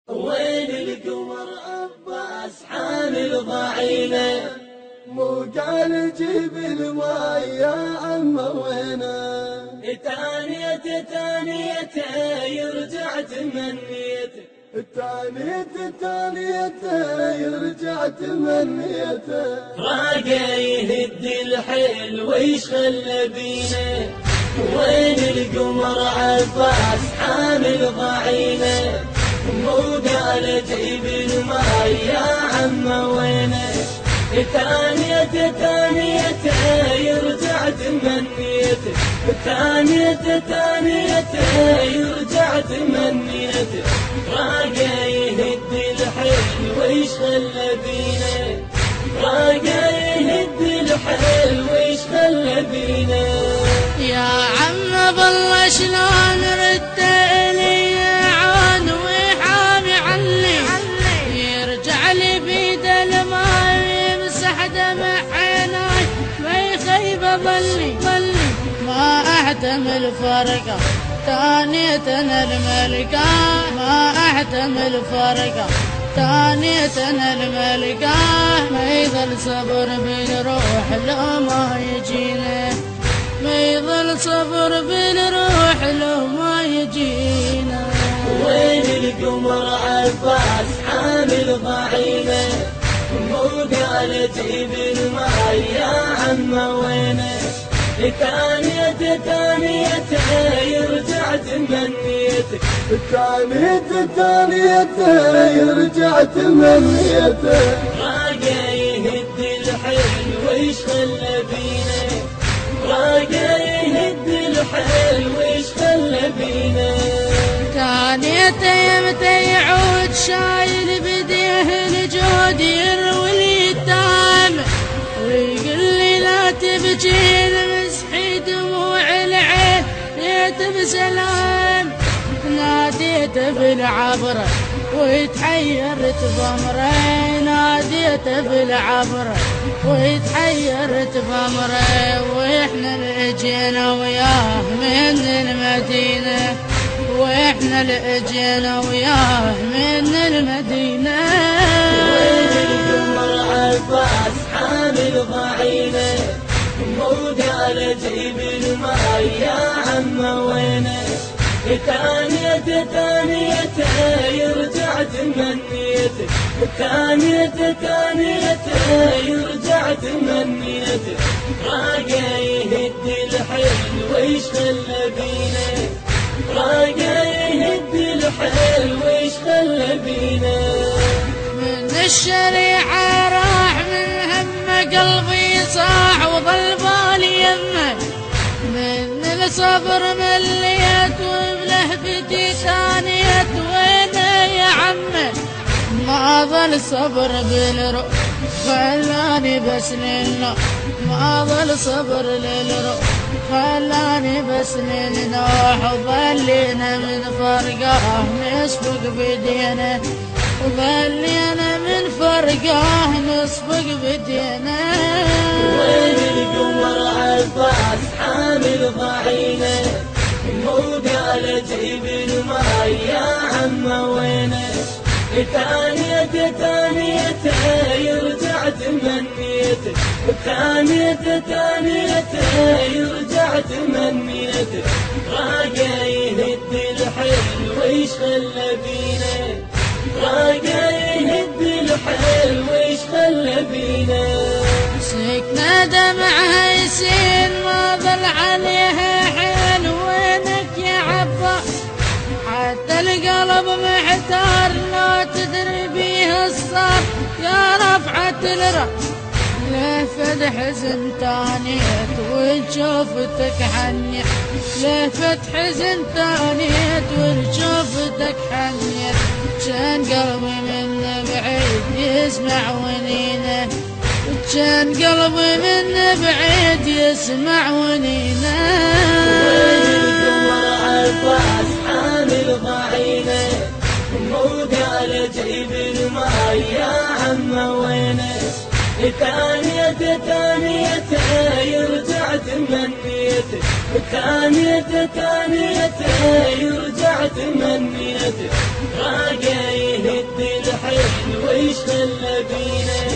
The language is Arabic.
وين القمر عباس حامل ضعينه، مو قال جيب الماي يا عم وينه. تانيته يرجع تمنيته، تانيته يرجع تمنيته. راقه يهد الحيل ويشخل بينه. وين القمر عباس حامل ضعينه، مو قال جيب الماي يا عم وينه. تانيته يرجع تمنيته، تانيته يرجع تمنيته. راقه يهد الحيل ويشخل بينه، راقه يهد الحيل ويشخل بينه. يا عم بالله شلون رد لي عون ويحامي عني، يرجع لي بيد الماي يمسح دمع عيناي ما يخيب ظلي، ما احتمل فرقه تانيتنا الملكه، ما احتمل فرقه تانيتنا الملكه. ما يظل صبر بالروح لو ما يجينا، ما يظل صبر بالروح لو ما يجينا. وين القمر عباس حامل ضعينه، مو قال جيب الماي يا عم وينه. تانيته يرجع تمنيته، تانيته يرجع تمنيته. راقه يهد الحيل ويشخل بينه، راقه يهد الحيل ويشخل بينه. تانيته يمتى يعود شايل بديه الجود يروي اليتام، ويقول لي لا تبكين مسحي دموع العين جيت بسلام. ناديته بالعبره ويتحيرت بامره، ناديته بالعبره ويتحيرت بامره. واحنا اللي وياه من المدينه، واحنا اللي وياه من المدينه. وين القمر عباس حامل ضعينه، مو قال جيب الماي يا عم وينه. تانيته يرجع تمنيته، تانيته يرجع تمنيته. راقه يهد الحيل ويشخل بينه، راقه يهد الحيل ويشخل بينه. من الشريعه راح من همه قلبي صاح وظل بالي يمه، من الصبر مليت وبلهفتي ثانيت. وينه يا عمه ما ظل صبر بالروح خلاني بس للنوح، ما ظل صبر للروح خلاني بس للنوح. وظلينا من فرقاه نسبق بدينا، وظلينا من فرقاه نسبق بدينا. وين القمر عباس حامل ضعينه، مو قال جيب الماي يا عم وينه. تانيته يرجع تمنيته، تانيته يرجع تمنيته. راقه يهد الحيل ويشخل بينه، راقه يهد الحيل ويشخل بينه. سكنة دمعها يسيل ما ظل عليها حيل. وينك يا عباس حتى القلب محتار لا تدري بيه الصار. يا رفعة الراس لفت حزن تانيت وشوفتك حنيت، لفت حزن تانيت وشوفتك حنيت. كان قلبي من بعيد يسمع ونينه، كان قلبي من بعيد يسمع ونينه. وين القمر عباس حامل ضعينه، مو قال جيب الماي يا عم وينه. تانيته يرجع تمنيته، تانيته يرجع تمنيته. راقه ويش خلى بينا